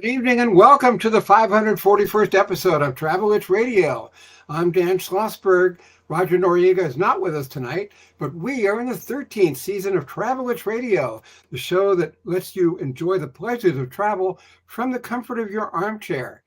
Good evening and welcome to the 541st episode of Travel It's Radio. I'm Dan Schlossberg. Roger Noriega is not with us tonight, but we are in the 13th season of Travel It's Radio, the show that lets you enjoy the pleasures of travel from the comfort of your armchair.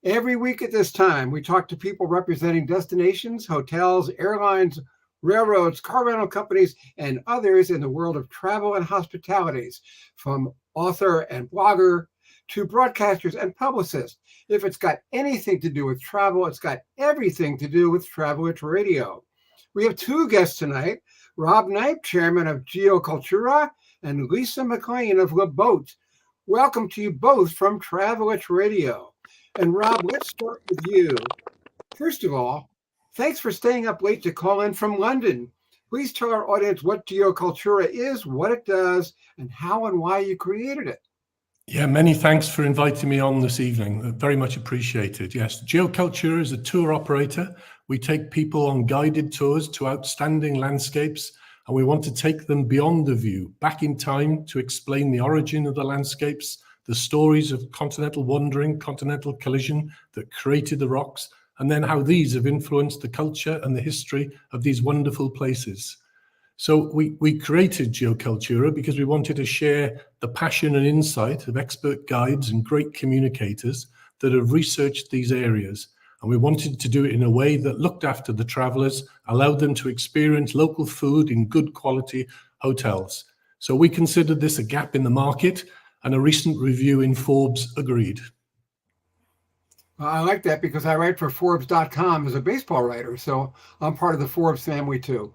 Every week at this time, we talk to people representing destinations, hotels, airlines, railroads, car rental companies, and others in the world of travel and hospitalities, from author and blogger to broadcasters and publicists. If it's got anything to do with travel, it's got everything to do with Travel It's Radio. We have two guests tonight, Rob Knipe, chairman of GeoCultura, and Lisa Mclean of LeBoat. Welcome to you both from Travel It's Radio. And Rob, let's start with you. First of all, thanks for staying up late to call in from London. Please tell our audience what GeoCultura is, what it does, and how and why you created it. Yeah, many thanks for inviting me on this evening. Very much appreciated. Yes, GeoCultura is a tour operator. We take people on guided tours to outstanding landscapes, and we want to take them beyond the view, back in time to explain the origin of the landscapes, the stories of continental wandering, continental collision that created the rocks, and then how these have influenced the culture and the history of these wonderful places. So we created GeoCultura because we wanted to share the passion and insight of expert guides and great communicators that have researched these areas. And we wanted to do it in a way that looked after the travelers, allowed them to experience local food in good quality hotels. So we considered this a gap in the market, and a recent review in Forbes agreed. Well, I like that because I write for Forbes.com as a baseball writer, so I'm part of the Forbes family too.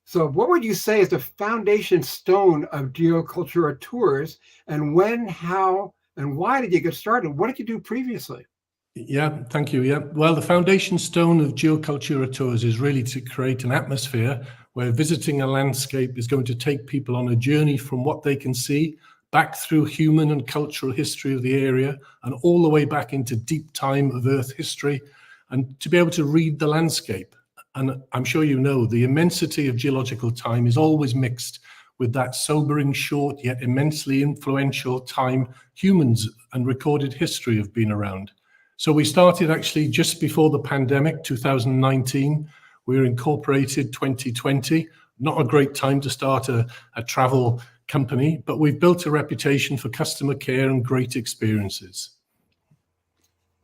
So what would you say is the foundation stone of GeoCultura tours, and when, how, and why did you get started? What did you do previously? Yeah, thank you. Yeah, well, the foundation stone of GeoCultura tours is really to create an atmosphere where visiting a landscape is going to take people on a journey from what they can see back through human and cultural history of the area and all the way back into deep time of Earth history, and to be able to read the landscape. And I'm sure you know, the immensity of geological time is always mixed with that sobering, short, yet immensely influential time humans and recorded history have been around. So we started actually just before the pandemic, 2019. We were incorporated 2020. Not a great time to start a travel company, but we've built a reputation for customer care and great experiences.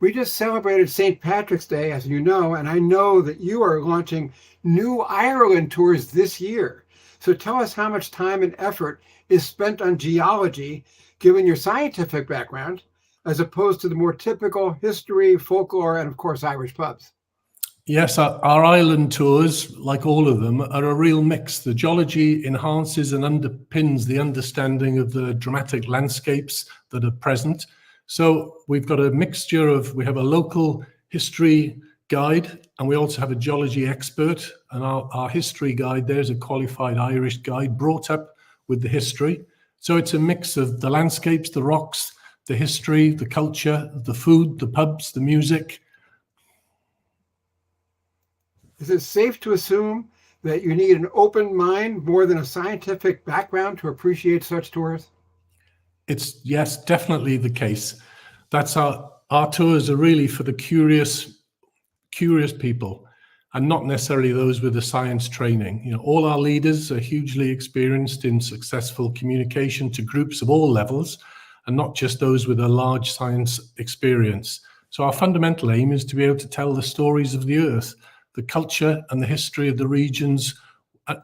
We just celebrated St. Patrick's Day, as you know, and I know that you are launching new Ireland tours this year. So tell us how much time and effort is spent on geology, given your scientific background, as opposed to the more typical history, folklore, and of course, Irish pubs. Yes, our island tours, like all of them, are a real mix. The geology enhances and underpins the understanding of the dramatic landscapes that are present. So we've got a mixture of, we have a local history guide, and we also have a geology expert. And our history guide, there's a qualified Irish guide brought up with the history. So it's a mix of the landscapes, the rocks, the history, the culture, the food, the pubs, the music. Is it safe to assume that you need an open mind more than a scientific background to appreciate such tours? It's, yes, definitely the case. That's our tours are really for the curious people, and not necessarily those with a science training. You know, all our leaders are hugely experienced in successful communication to groups of all levels, and not just those with a large science experience. So our fundamental aim is to be able to tell the stories of the earth, the culture and the history of the regions,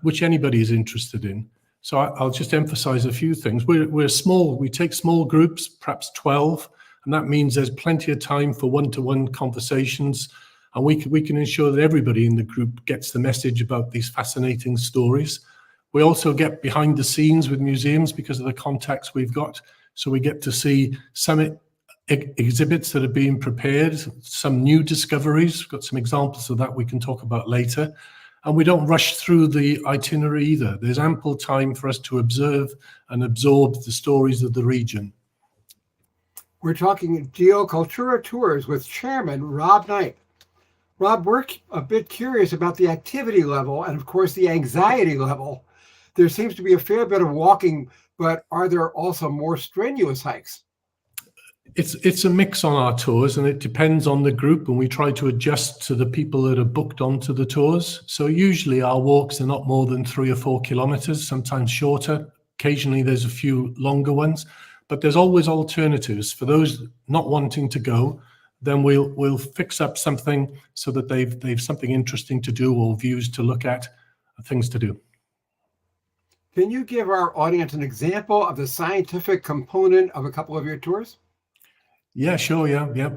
which anybody is interested in. So I'll just emphasize a few things. We're small, we take small groups, perhaps 12, and that means there's plenty of time for one-to-one conversations, and we can ensure that everybody in the group gets the message about these fascinating stories. We also get behind the scenes with museums because of the contacts we've got, so we get to see some exhibits that are being prepared, some new discoveries. We've got some examples of that we can talk about later. And we don't rush through the itinerary either. There's ample time for us to observe and absorb the stories of the region. We're talking GeoCultura tours with Chairman Rob Knipe. Rob, we're a bit curious about the activity level and, of course, the anxiety level. There seems to be a fair bit of walking, but are there also more strenuous hikes? It's a mix on our tours, and it depends on the group, and we try to adjust to the people that are booked onto the tours. So usually our walks are not more than 3 or 4 kilometers, sometimes shorter. Occasionally there's a few longer ones, but there's always alternatives for those not wanting to go. Then we'll fix up something so that they've something interesting to do, or views to look at, things to do. Can you give our audience an example of the scientific component of a couple of your tours? Yeah, sure. Yeah.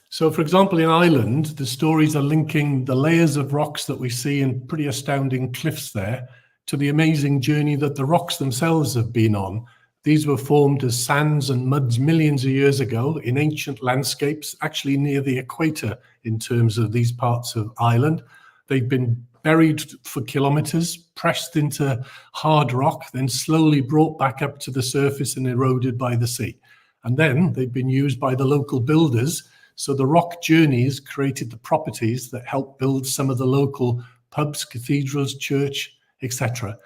So, for example, in Ireland, the stories are linking the layers of rocks that we see in pretty astounding cliffs there to the amazing journey that the rocks themselves have been on. These were formed as sands and muds millions of years ago in ancient landscapes, actually near the equator in terms of these parts of Ireland. They've been buried for kilometers, pressed into hard rock, then slowly brought back up to the surface and eroded by the sea. And then they've been used by the local builders. So the rock journeys created the properties that help build some of the local pubs, cathedrals, church, etc.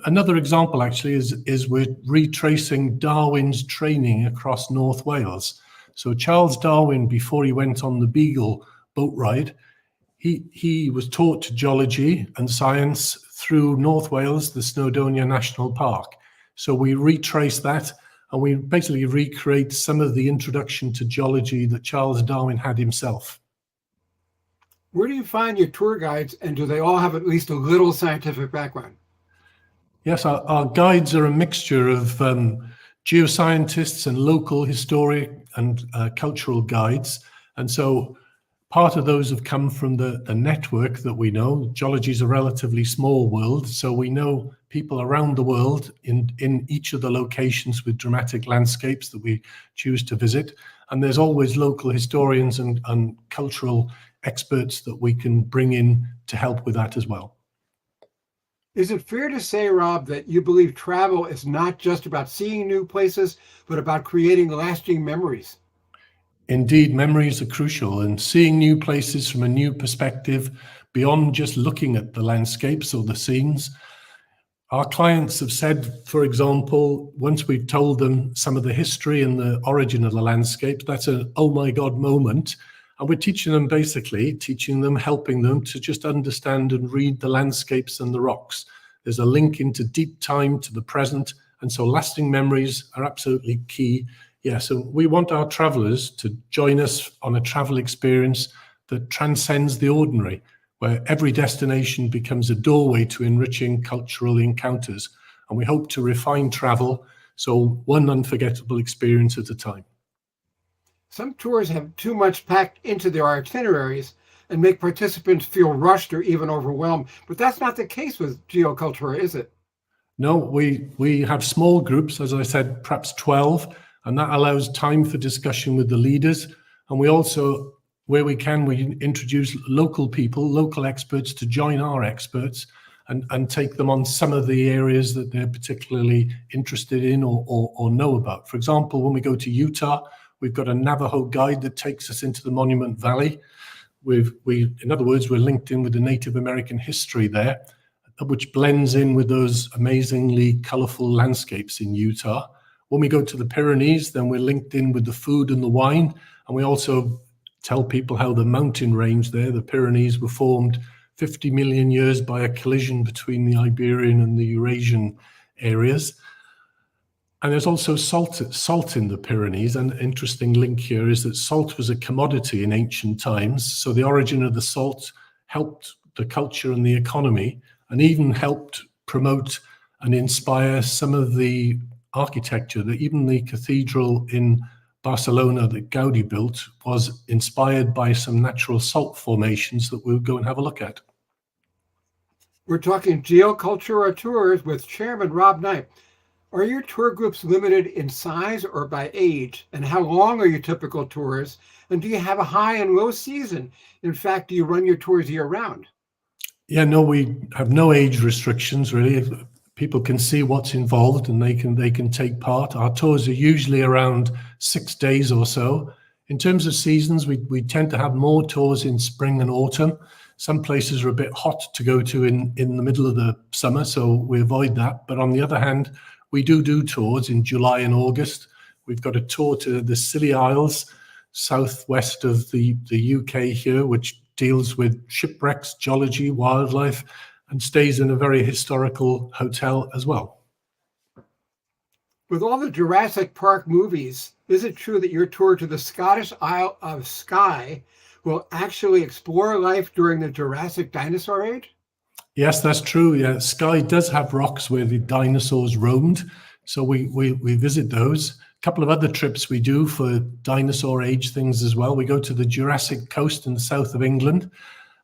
Another example actually is we're retracing Darwin's training across North Wales. So Charles Darwin, before he went on the Beagle boat ride, he was taught geology and science through North Wales, the Snowdonia National Park. So we retrace that, and we basically recreate some of the introduction to geology that Charles Darwin had himself. Where do you find your tour guides, and do they all have at least a little scientific background? Yes, our guides are a mixture of geoscientists and local historic and cultural guides. And so part of those have come from the network that we know. Geology is a relatively small world, so we know people around the world in each of the locations with dramatic landscapes that we choose to visit. And there's always local historians and cultural experts that we can bring in to help with that as well. Is it fair to say, Rob, that you believe travel is not just about seeing new places, but about creating lasting memories? Indeed, memories are crucial, and seeing new places from a new perspective beyond just looking at the landscapes or the scenes. Our clients have said, for example, once we've told them some of the history and the origin of the landscape, that's an oh my God moment. And we're teaching them, helping them to just understand and read the landscapes and the rocks. There's a link into deep time to the present. And so lasting memories are absolutely key. Yeah, so we want our travelers to join us on a travel experience that transcends the ordinary, where every destination becomes a doorway to enriching cultural encounters. And we hope to refine travel, so one unforgettable experience at a time. Some tours have too much packed into their itineraries and make participants feel rushed or even overwhelmed. But that's not the case with GeoCultura, is it? No, we have small groups, as I said, perhaps 12, and that allows time for discussion with the leaders. And we also, where we can, we introduce local people, local experts to join our experts and take them on some of the areas that they're particularly interested in or know about. For example, when we go to Utah, we've got a Navajo guide that takes us into the Monument Valley. In other words, we're linked in with the Native American history there, which blends in with those amazingly colorful landscapes in Utah. When we go to the Pyrenees, then we're linked in with the food and the wine. And we also tell people how the mountain range there, the Pyrenees, were formed 50 million years by a collision between the Iberian and the Eurasian areas. And there's also salt in the Pyrenees. And an interesting link here is that salt was a commodity in ancient times. So the origin of the salt helped the culture and the economy, and even helped promote and inspire some of the architecture. That even the cathedral in Barcelona that Gaudi built was inspired by some natural salt formations that we'll go and have a look at. We're talking GeoCultura tours with Chairman Rob Knipe. Are your tour groups limited in size or by age? And how long are your typical tours? And do you have a high and low season? In fact, do you run your tours year round? Yeah, no, we have no age restrictions really. People can see what's involved and they can take part. Our tours are usually around 6 days or so. In terms of seasons, we tend to have more tours in spring and autumn. Some places are a bit hot to go to in the middle of the summer, so we avoid that. But on the other hand, we do tours in July and August, We've got a tour to the Scilly Isles, southwest of the UK here, which deals with shipwrecks, geology, wildlife, and stays in a very historical hotel as well. With all the Jurassic Park movies, is it true that your tour to the Scottish Isle of Skye will actually explore life during the Jurassic dinosaur age? Yes, that's true. Yeah, Skye does have rocks where the dinosaurs roamed, so we visit those. A couple of other trips we do for dinosaur age things as well. We go to the Jurassic coast in the south of England,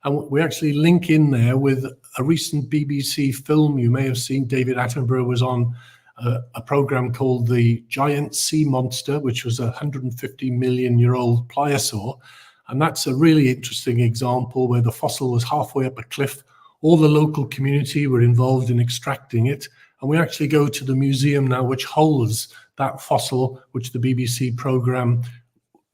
and we actually link in there with a recent BBC film you may have seen. David Attenborough was on a program called The Giant Sea Monster, which was a 150 million year old pliosaur. And that's a really interesting example where the fossil was halfway up a cliff. All the local community were involved in extracting it. And we actually go to the museum now, which holds that fossil, which the BBC program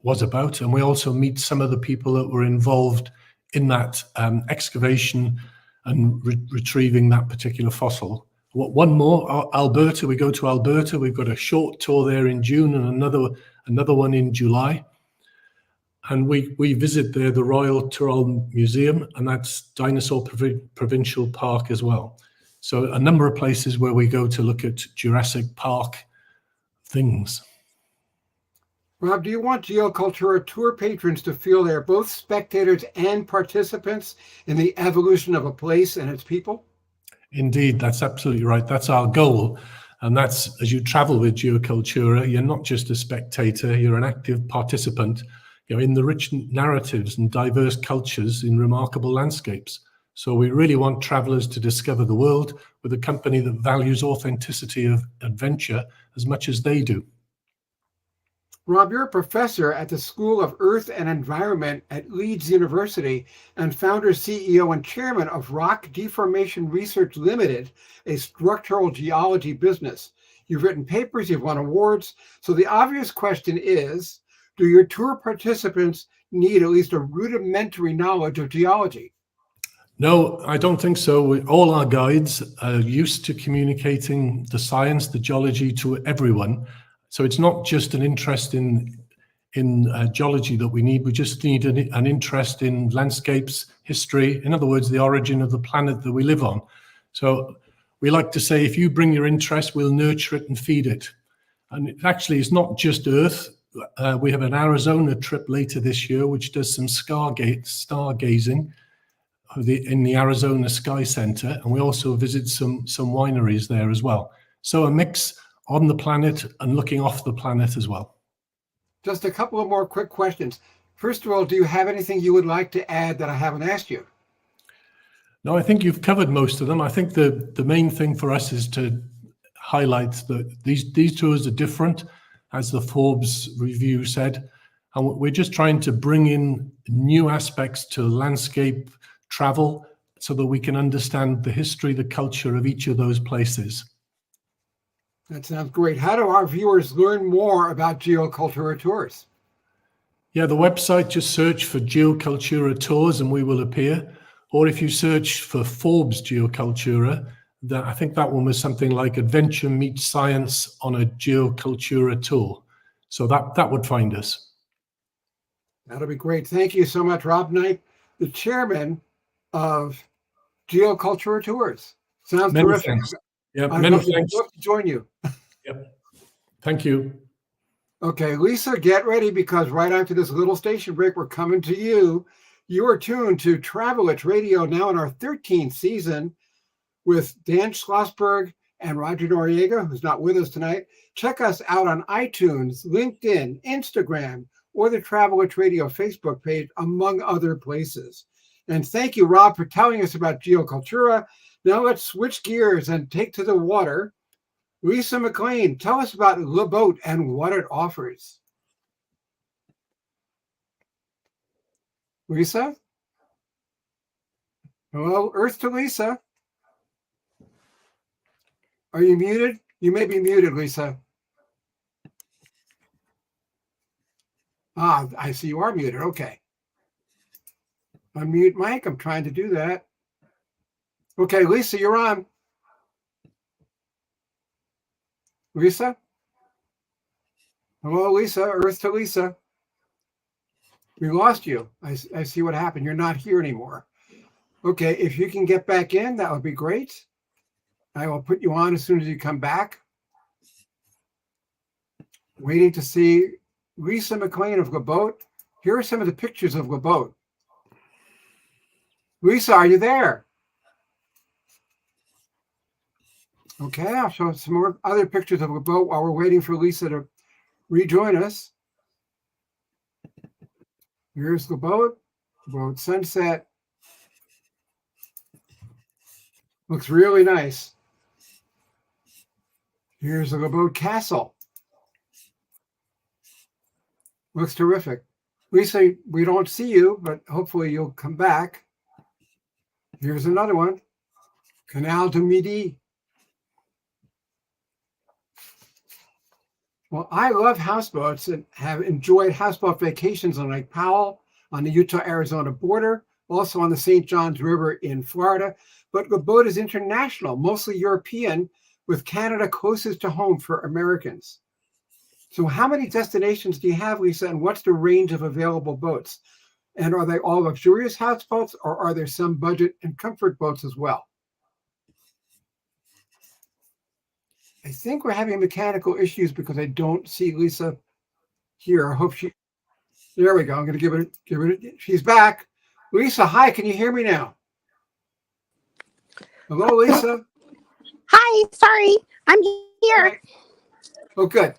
was about. And we also meet some of the people that were involved in that excavation and retrieving that particular fossil. One more, Alberta. We go to Alberta. We've got a short tour there in June and another one in July. And we visit there the Royal Tyrrell Museum, and that's Dinosaur Provincial Park as well. So a number of places where we go to look at Jurassic Park things. Rob, do you want GeoCultura tour patrons to feel they're both spectators and participants in the evolution of a place and its people? Indeed, that's absolutely right. That's our goal. And that's, as you travel with GeoCultura, you're not just a spectator, you're an active participant, in the rich narratives and diverse cultures in remarkable landscapes. So we really want travelers to discover the world with a company that values authenticity of adventure as much as they do. Rob, you're a professor at the School of Earth and Environment at Leeds University and founder, CEO, and chairman of Rock Deformation Research Limited, a structural geology business. You've written papers, you've won awards. So the obvious question is, do your tour participants need at least a rudimentary knowledge of geology? No, I don't think so. All our guides are used to communicating the science, the geology to everyone. So it's not just an interest in geology that we need. We just need an interest in landscapes, history, in other words, the origin of the planet that we live on. So we like to say, if you bring your interest, we'll nurture it and feed it. And actually, it's not just Earth. We have an Arizona trip later this year, which does some stargazing in the Arizona Sky Center. And we also visit some wineries there as well. So a mix on the planet and looking off the planet as well. Just a couple of more quick questions. First of all, do you have anything you would like to add that I haven't asked you? No, I think you've covered most of them. I think the main thing for us is to highlight that these tours are different, as the Forbes review said, and we're just trying to bring in new aspects to landscape travel so that we can understand the history, the culture of each of those places. That sounds great. How do our viewers learn more about GeoCultura tours? Yeah, the website, just search for GeoCultura Tours and we will appear. Or if you search for Forbes GeoCultura, I think that one was something like Adventure Meets Science on a GeoCultura Tour. So that would find us. That'll be great. Thank you so much, Rob Knipe, the chairman of GeoCultura Tours. Sounds Many terrific. thanks. Yeah, I'd many love thanks. to join you. Yep. Thank you. Okay, Lisa, get ready, because right after this little station break, we're coming to you. You are tuned to Travel It's Radio, now in our 13th season, with Dan Schlossberg and Roger Noriega, who's not with us tonight. Check us out on iTunes, LinkedIn, Instagram, or the Travel It's Radio Facebook page, among other places. And thank you, Rob, for telling us about GeoCultura. Now let's switch gears and take to the water. Lisa Mclean, tell us about LeBoat and what it offers. Lisa? Hello, Earth to Lisa. Are you muted? You may be muted, Lisa. Ah, I see you are muted. Okay. Unmute mic. I'm trying to do that. Okay, Lisa, you're on. Lisa? Hello, Lisa. Earth to Lisa. We lost you. I see what happened. You're not here anymore. Okay, if you can get back in, that would be great. I will put you on as soon as you come back. Waiting to see Lisa Mclean of LeBoat. Here are some of the pictures of LeBoat. Lisa, are you there? Okay, I'll show some more other pictures of LeBoat while we're waiting for Lisa to rejoin us. Here's LeBoat, LeBoat sunset. Looks really nice. Here's the LeBoat castle. Looks terrific. Lisa, we don't see you, but hopefully you'll come back. Here's another one. Canal du Midi. Well, I love houseboats and have enjoyed houseboat vacations on Lake Powell, on the Utah-Arizona border, also on the St. Johns River in Florida. But LeBoat is international, mostly European, with Canada closest to home for Americans. So how many destinations do you have, Lisa, and what's the range of available boats? And are they all luxurious houseboats, or are there some budget and comfort boats as well? I think we're having mechanical issues because I don't see Lisa here. I hope she, there we go. I'm going to give it, she's back. Lisa, hi, can you hear me now? Hello, Lisa. Hi, sorry, I'm here. Right. Oh, good.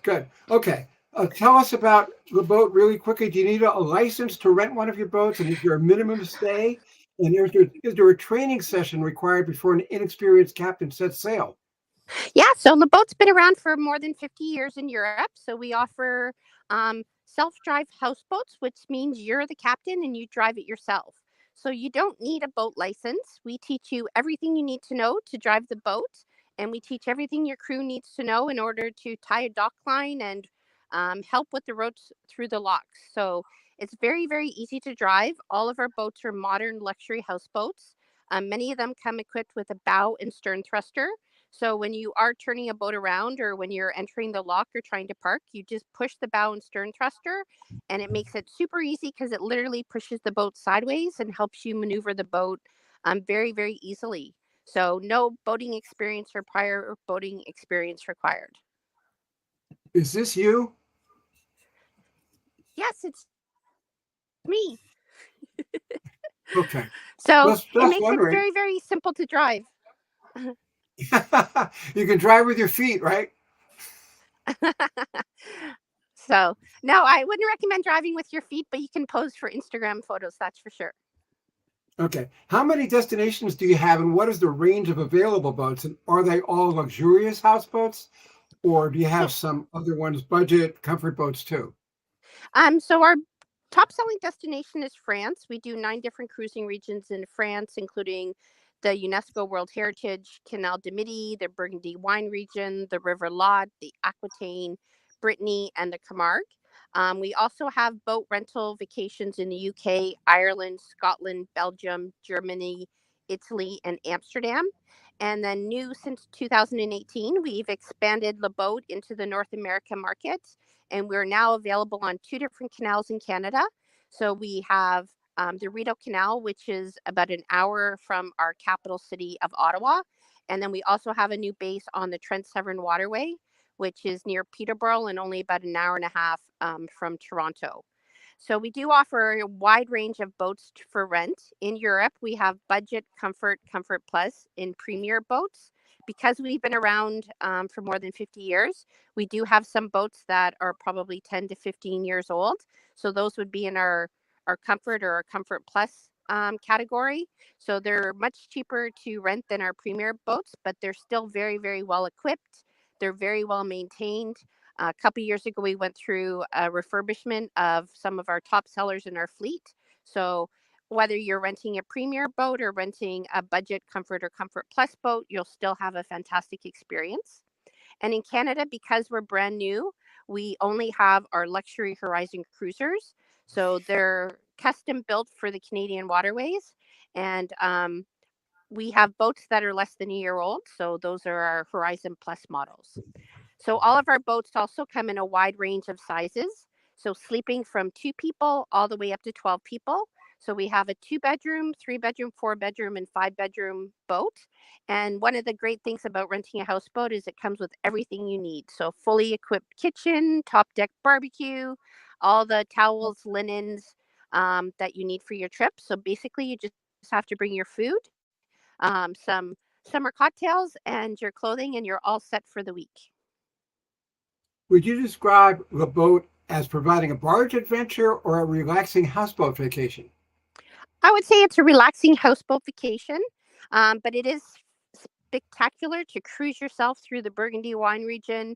Okay. Tell us about the boat really quickly. Do you need a license to rent one of your boats? And is there a minimum stay? And is there a training session required before an inexperienced captain sets sail? Yeah, so LeBoat's been around for more than 50 years in Europe. So we offer self-drive houseboats, which means you're the captain and you drive it yourself. So you don't need a boat license. We teach you everything you need to know to drive the boat, and we teach everything your crew needs to know in order to tie a dock line and help with the ropes through the locks. So it's very, very easy to drive. All of our boats are modern luxury houseboats. Many of them come equipped with a bow and stern thruster. So when you are turning a boat around or when you're entering the lock or trying to park, you just push the bow and stern thruster, and it makes it super easy because it literally pushes the boat sideways and helps you maneuver the boat very, very easily. So no boating experience or prior boating experience required. Is this you? Yes, it's me. Okay. So Just it makes it wondering. very, very simple to drive. You can drive with your feet, right? So no, I wouldn't recommend driving with your feet, but you can pose for Instagram photos, that's for sure. Okay. How many destinations do you have, and what is the range of available boats? And are they all luxurious houseboats, or do you have So some other ones, budget comfort boats too? So our top selling destination is France. We do 9 different cruising regions in France, including the UNESCO World Heritage, Canal du Midi, the Burgundy wine region, the River Lot, the Aquitaine, Brittany, and the Camargue. We also have boat rental vacations in the UK, Ireland, Scotland, Belgium, Germany, Italy, and Amsterdam. And then, new since 2018, we've expanded LeBoat into the North America market, and we're now available on 2 different canals in Canada. So we have the Rideau Canal, which is about an hour from our capital city of Ottawa. And then we also have a new base on the Trent Severn Waterway, which is near Peterborough and only about an hour and a half from Toronto. So we do offer a wide range of boats for rent. In Europe, we have budget, comfort, comfort plus in premier boats. Because we've been around for more than 50 years, we do have some boats that are probably 10 to 15 years old. So those would be in our comfort or our comfort plus category. So they're much cheaper to rent than our premier boats, but they're still very, very well equipped. They're very well maintained. A couple years ago, we went through a refurbishment of some of our top sellers in our fleet. So whether you're renting a premier boat or renting a budget comfort or comfort plus boat, you'll still have a fantastic experience. And in Canada, because we're brand new, we only have our luxury Horizon cruisers. So they're custom built for the Canadian waterways. And we have boats that are less than a year old. So those are our Horizon Plus models. So all of our boats also come in a wide range of sizes. So sleeping from 2 people all the way up to 12 people. So we have a 2 bedroom, 3 bedroom, 4 bedroom, and 5 bedroom boat. And one of the great things about renting a houseboat is it comes with everything you need. So fully equipped kitchen, top deck barbecue, all the towels, linens that you need for your trip. So basically, you just have to bring your food, some summer cocktails, and your clothing, and you're all set for the week. Would you describe LeBoat as providing a barge adventure or a relaxing houseboat vacation? I would say it's a relaxing houseboat vacation, but it is spectacular to cruise yourself through the Burgundy wine region,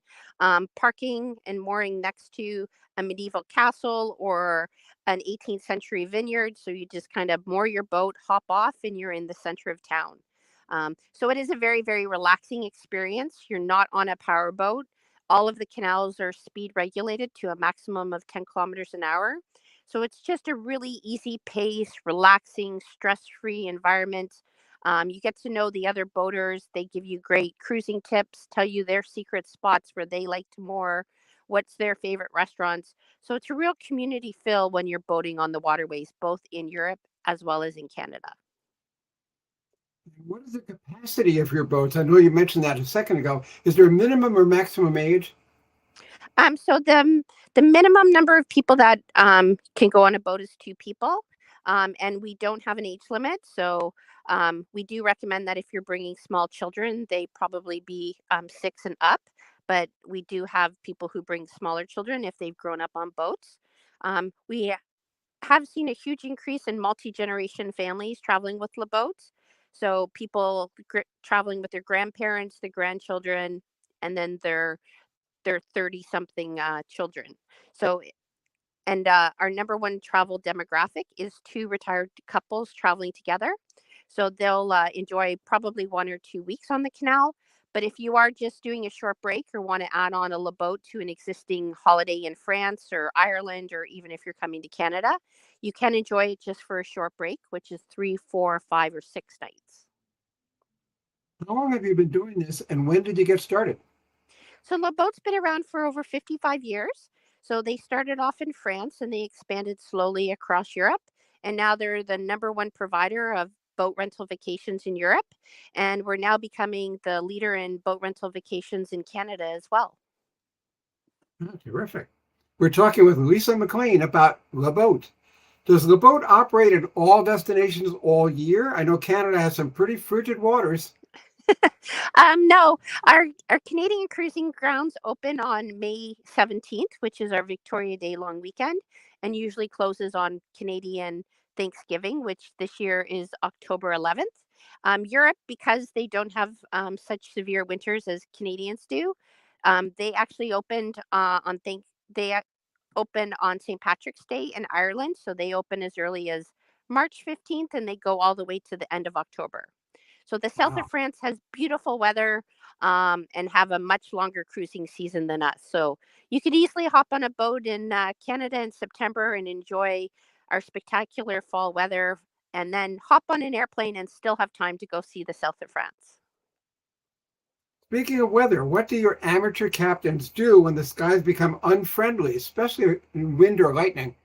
parking and mooring next to a medieval castle or an 18th century vineyard. So you just kind of moor your boat, hop off, and you're in the center of town. So it is a very, very relaxing experience. You're not on a power boat. All of the canals are speed regulated to a maximum of 10 kilometers an hour. So it's just a really easy pace, relaxing, stress free environment. You get to know the other boaters. They give you great cruising tips, tell you their secret spots where they like to moor, what's their favorite restaurants. So it's a real community feel when you're boating on the waterways, both in Europe as well as in Canada. What is the capacity of your boats? I know you mentioned that a second ago. Is there a minimum or maximum age? So the minimum number of people that can go on a boat is 2 people, and we don't have an age limit. So we do recommend that if you're bringing small children, they probably be 6 and up. But we do have people who bring smaller children if they've grown up on boats. We have seen a huge increase in multi-generation families traveling with the boats. So people traveling with their grandparents, their grandchildren, and then their 30 something children. So, and our number one travel demographic is two retired couples traveling together. So they'll enjoy probably 1 or 2 weeks on the canal. But if you are just doing a short break or want to add on a LeBoat to an existing holiday in France or Ireland, or even if you're coming to Canada, you can enjoy it just for a short break, which is 3, 4, 5, or 6 nights. How long have you been doing this and when did you get started? So LeBoat's been around for over 55 years. So they started off in France and they expanded slowly across Europe. And now they're the number one provider of boat rental vacations in Europe. And we're now becoming the leader in boat rental vacations in Canada as well. Oh, terrific. We're talking with Lisa Mclean about LeBoat. Does LeBoat operate in all destinations all year? I know Canada has some pretty frigid waters. No, our Canadian cruising grounds open on May 17th, which is our Victoria Day long weekend, and usually closes on Canadian Thanksgiving, which this year is October 11th. Europe, because they don't have such severe winters as Canadians do, they actually opened open on St. Patrick's Day in Ireland, so they open as early as March 15th and they go all the way to the end of October. So the south of Wow. France has beautiful weather and have a much longer cruising season than us. So you could easily hop on a boat in Canada in September and enjoy our spectacular fall weather, and then hop on an airplane and still have time to go see the south of France. Speaking of weather, what do your amateur captains do when the skies become unfriendly, especially in wind or lightning?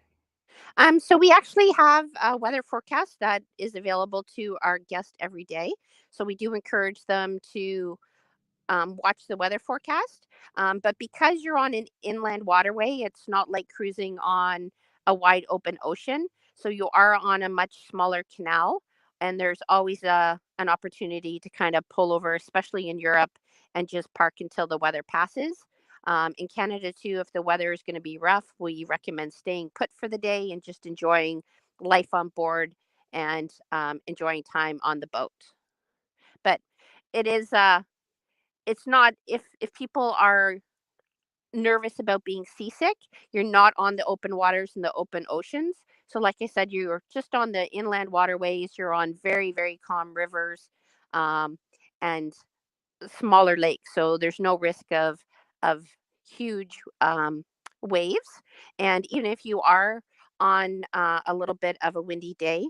So we actually have a weather forecast that is available to our guests every day. So we do encourage them to watch the weather forecast. But because you're on an inland waterway, it's not like cruising on a wide open ocean. So you are on a much smaller canal, and there's always an opportunity to kind of pull over, especially in Europe, and just park until the weather passes. In Canada, too, if the weather is going to be rough, we recommend staying put for the day and just enjoying life on board and enjoying time on the boat. But it is it's not, if people are nervous about being seasick, you're not on the open waters and the open oceans. So like I said, you're just on the inland waterways, you're on very, very calm rivers, um, and smaller lakes. So there's no risk of huge waves. And even if you are on a little bit of a windy day,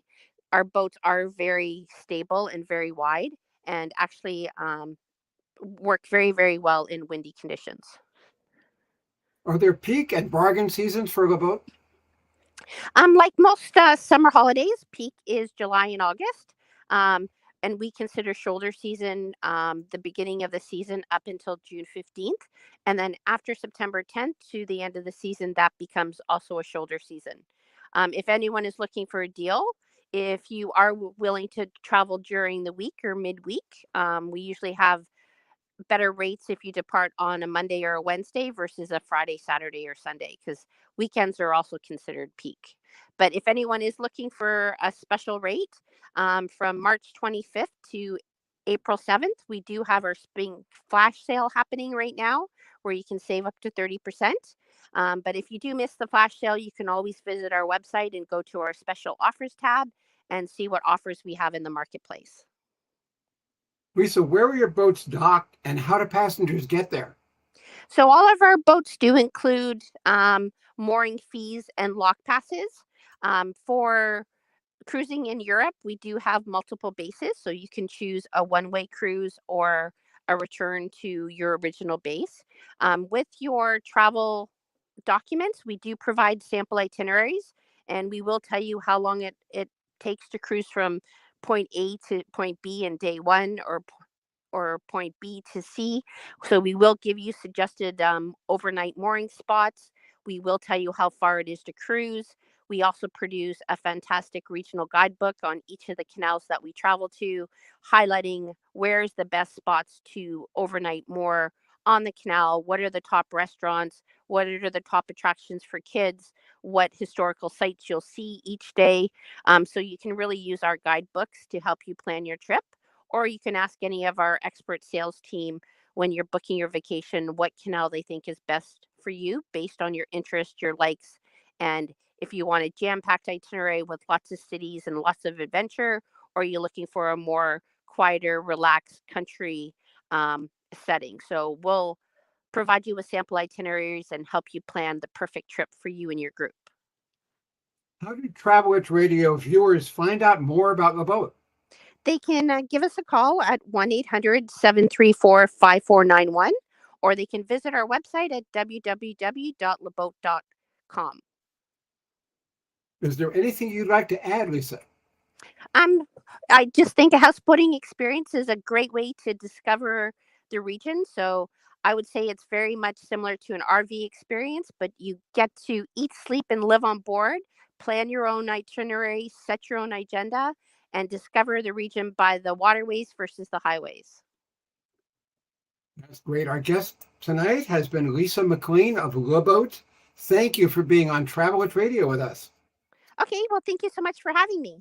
our boats are very stable and very wide, and actually work very, very well in windy conditions. Are there peak and bargain seasons for LeBoat? Like most summer holidays, peak is July and August. Um, and we consider shoulder season the beginning of the season up until June 15th. And then after September 10th to the end of the season, that becomes also a shoulder season. If anyone is looking for a deal, if you are willing to travel during the week or midweek, we usually have better rates if you depart on a Monday or a Wednesday versus a Friday, Saturday, or Sunday, because weekends are also considered peak. But if anyone is looking for a special rate from March 25th to April 7th, we do have our spring flash sale happening right now where you can save up to 30%. But if you do miss the flash sale, you can always visit our website and go to our special offers tab and see what offers we have in the marketplace. Lisa, where are your boats docked and how do passengers get there? So all of our boats do include mooring fees and lock passes. For cruising in Europe, we do have multiple bases, so you can choose a one-way cruise or a return to your original base. With your travel documents, we do provide sample itineraries, and we will tell you how long it takes to cruise from point A to point B in day one, or point B to C. So we will give you suggested overnight mooring spots. We will tell you how far it is to cruise. We also produce a fantastic regional guidebook on each of the canals that we travel to, highlighting where's the best spots to overnight moor on the canal, what are the top restaurants, what are the top attractions for kids, what historical sites you'll see each day. So you can really use our guidebooks to help you plan your trip, or you can ask any of our expert sales team when you're booking your vacation what canal they think is best for you based on your interest, your likes, and if you want a jam-packed itinerary with lots of cities and lots of adventure, or you're looking for a more quieter, relaxed country setting. So we'll provide you with sample itineraries and help you plan the perfect trip for you and your group. How do Travel Edge Radio viewers find out more about LeBoat? They can give us a call at 1-800-734-5491, or they can visit our website at www.leboat.com. Is there anything you'd like to add, Lisa? I just think a houseboating experience is a great way to discover the region. So I would say it's very much similar to an RV experience, but you get to eat, sleep, and live on board, plan your own itinerary, set your own agenda, and discover the region by the waterways versus the highways. That's great. Our guest tonight has been Lisa Mclean of LeBoat. Thank you for being on Travel Edge Radio with us. Okay, well, thank you so much for having me.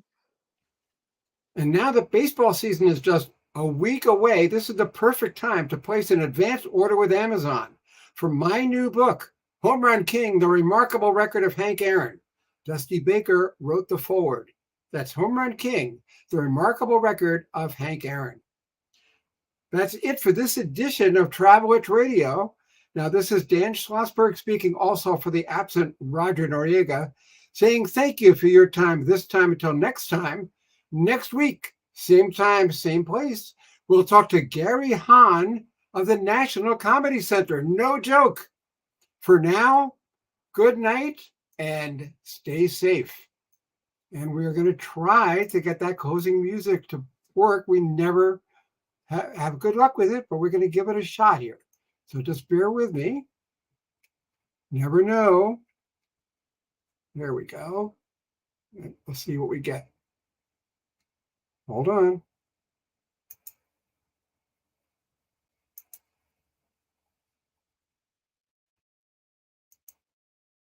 And now that baseball season is just a week away, this is the perfect time to place an advance order with Amazon for my new book, Home Run King, The Remarkable Record of Hank Aaron. Dusty Baker wrote the foreword. That's Home Run King, The Remarkable Record of Hank Aaron. That's it for this edition of Travel Edge Radio. Now, this is Dan Schlossberg speaking also for the absent Roger Noriega, saying thank you for your time this time until next time. Next week, same time, same place, we'll talk to Gary Hahn of the National Comedy Center. No joke. For now, good night and stay safe. And we're going to try to get that closing music to work. We never have good luck with it, but we're going to give it a shot here. So just bear with me. Never know. There we go. Let's see what we get. Hold on.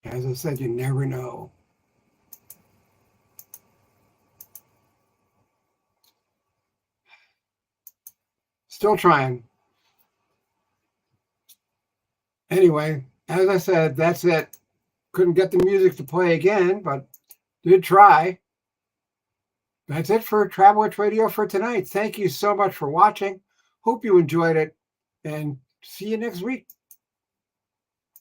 As I said, you never know. Still trying. Anyway, as I said, that's it. Couldn't get the music to play again, but did try. That's it for Travel Edge Radio for tonight. Thank you so much for watching. Hope you enjoyed it, and see you next week.